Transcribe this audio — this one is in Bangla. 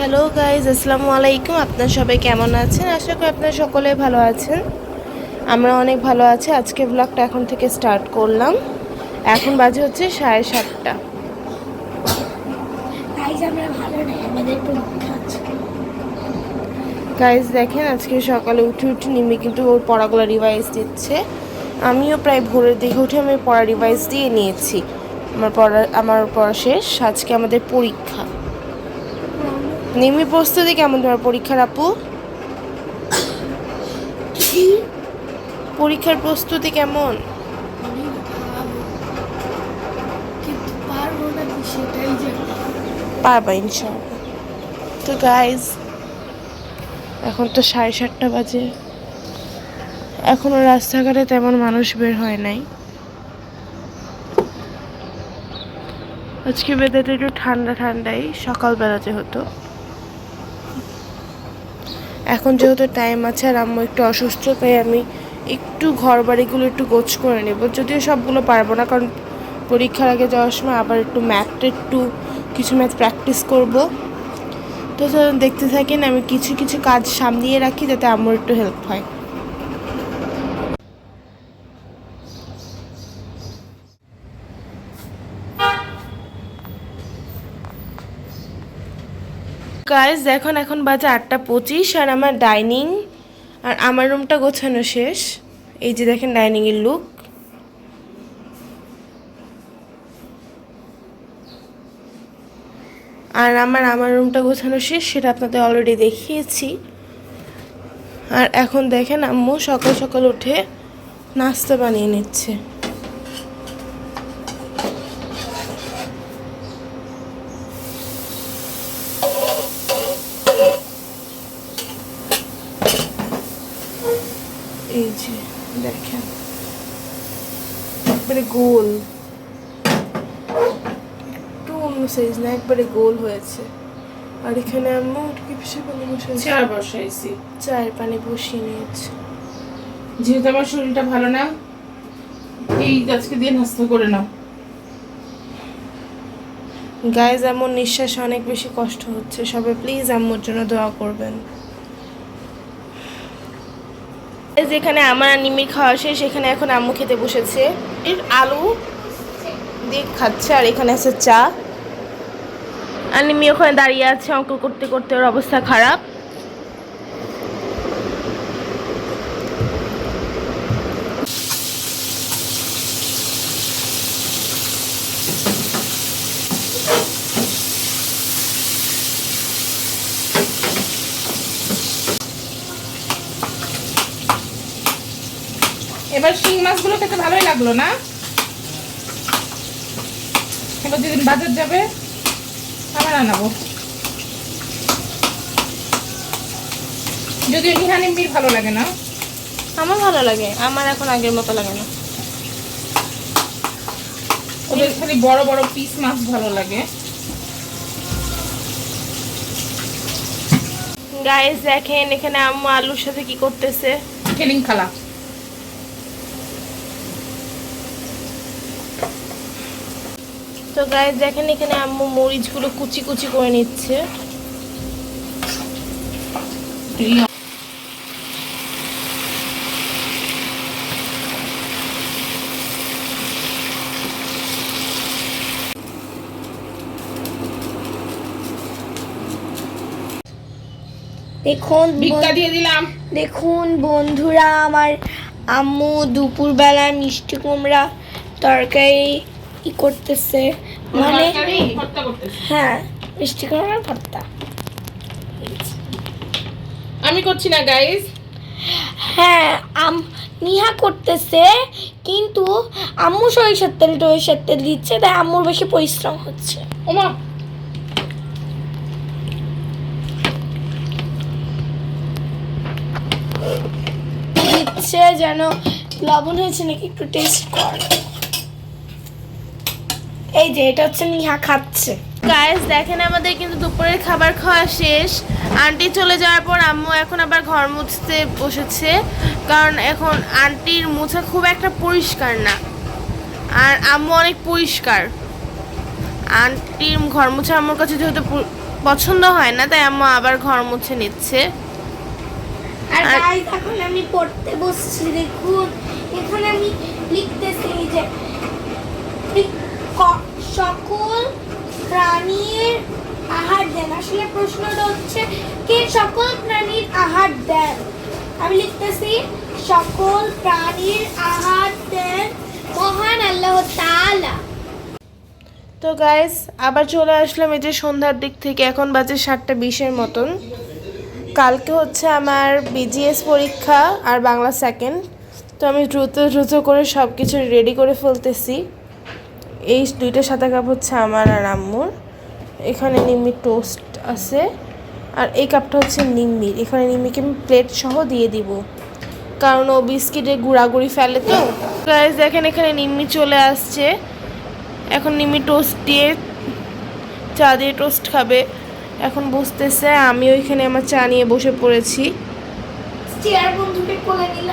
হ্যালো গাইজ, আসসালামু আলাইকুম। আপনার সবাই কেমন আছেন? আশা করি আপনারা সকলে ভালো আছেন। আমরা অনেক ভালো আছি। আজকে ব্লগটা এখন থেকে স্টার্ট করলাম। এখন বাজে হচ্ছে 7:30। গাইজ দেখেন, আজকে সকালে উঠে নিমি কিন্তু ওর পড়াগুলো রিভাইজ দিচ্ছে। আমিও প্রায় ভোরের দিকে উঠে আমি পড়া রিভাইজ দিয়ে নিয়েছি। আমার পড়া শেষ। আজকে আমাদের পরীক্ষা। নিমি, প্রস্তুতি কেমন তোমার পরীক্ষার আপু? পরীক্ষার প্রস্তুতি কেমন? পারবা ইনশাআল্লাহ। তো গাইজ, এখন তো 7:30 বাজে। এখনো রাস্তাঘাটে তেমন মানুষ বের হয় নাই। আজকে ওয়েদারটা একটু ঠান্ডা ঠান্ডাই, সকালবেলাতে হতো। এখন যেহেতু টাইম আছে আর আম্মু একটু অসুস্থ, তাই আমি একটু ঘর বাড়িগুলো একটু গোছ করে নেব। যদিও সবগুলো পারবো না, কারণ পরীক্ষার আগে যাওয়ার সময় আবার কিছু ম্যাথ প্র্যাকটিস করব। তো দেখতে থাকেন, আমি কিছু কিছু কাজ সামলিয়ে রাখি যাতে আম্মুর একটু হেল্প হয়। গাইজ এখন বাজে 8:25 আর আমার ডাইনিং আর আমার রুমটা গোছানো শেষ। এই যে দেখেন ডাইনিংয়ের লুক। আর আমার রুমটা গোছানো শেষ, সেটা আপনাদের অলরেডি দেখিয়েছি। আর এখন দেখেন আম্মু সকাল সকাল উঠে নাস্তা বানিয়ে নিচ্ছে। এই যে দেখেন, একবারে গোল, একটু অন্য সাইজ না, একবারে গোল হয়েছে। আর এখানে আম্মু কিসে পানি বসাইছি, চায়ের পানি বসিয়ে নিয়েছে। যেহেতু আমার শরীরটা ভালো না, এই আজকে দিয়ে নাস্তা করে নাও। গাইজ, আম্মুর নিঃশ্বাস অনেক বেশি কষ্ট হচ্ছে, সবাই প্লিজ আম্মুর জন্য দোয়া করবেন। যেখানে আমার নিমির খাওয়া শেষ, এখানে এখন আম্মু খেতে বসেছে। এর আলু দিয়ে খাচ্ছে, আর এখানে আছে চা। আর নিমি ওখানে দাঁড়িয়ে আছে, অঙ্ক করতে করতে ওর অবস্থা খারাপ। এবার শিং মাছগুলো খেতে ভালোই লাগলো না? এবার যেদিন বাজার যাবে আবার আনাবো। যদিও নিহানিমির ভালো লাগে না। আমার ভালো লাগে, আমার এখন আগের মতো লাগে না। ওদের খালি বড় বড় পিস মাছ ভালো লাগে। গাইস দেখেন, এখানে আম্মু আলুর সাথে কি করতেছে। ফেলিং খালা। তো গাইস দেখেন, এখানে আম্মু মরিচগুলো কুচি কুচি করে নিচ্ছে। দেখুন বন্ধুরা, আমার আম্মু দুপুরবেলা মিষ্টি কুমড়া তরকারি করতেছে, মানে হ্যাঁ, মিষ্টি কুমড়ার ভর্তা। আমি করছি না গাইস। হ্যাঁ, নিহা করতেছে, কিন্তু আম্মু সরিষার তেল দিচ্ছে, তাই আম্মুর বেশি পরিশ্রম হচ্ছে। ওমা, দিচ্ছে যেন লবণ হয়েছে নাকি একটু টেস্ট কর। এই যে এটা হচ্ছে নিহা খাচ্ছে। গাইস দেখেন, আমাদের কিন্তু দুপুরের খাবার খাওয়া শেষ। আন্টি চলে যাওয়ার পর আম্মু এখন আবার ঘর মুছতে বসেছে, কারণ এখন আন্টির মুছা খুব একটা পরিষ্কার না, আর আম্মু অনেক পরিষ্কার। আন্টির ঘর মুছা আম্মুর কাছে যেহেতু পছন্দ হয় না, তাই আম্মু আবার ঘর মুছে নিচ্ছে। আর আর- গাইস এখন আমি পড়তে বসছি, দেখুন এখানে আমি লিখতেছি যে সকল প্রাণীর আহার দেন। আসলে প্রশ্নটা হচ্ছে কে সকল প্রাণীর আহার দেন। আমি লিখতেছি সকল প্রাণীর আহার দেন মহান আল্লাহ তাআলা। তো গাইস আবার চলে আসলাম এই যে সন্ধ্যার দিক থেকে, এখন বাজে 7:20 মতন। কালকে হচ্ছে আমার বিজিএস পরীক্ষা আর বাংলা সেকেন্ড, তো আমি দ্রুত দ্রুত করে সব কিছু রেডি করে ফেলতেছি। এই দুইটা সাদা কাপ হচ্ছে আমার আর আম্মুর, এখানে নিম্মি টোস্ট আছে, আর এই কাপটা হচ্ছে নিম্মির। এখানে নিম্মিকে আমি প্লেট সহ দিয়ে দিব, কারণ ও বিস্কিটে গুঁড়াগুড়ি ফেলে। তো গাইস দেখেন এখানে নিম্মি চলে আসছে, এখন নিম্মি টোস্ট দিয়ে চা দিয়ে টোস্ট খাবে। এখন বুঝতেছে আমি ওইখানে আমার চা নিয়ে বসে পড়েছি। চেয়ার বন্ধুকে কোলে নিলাম।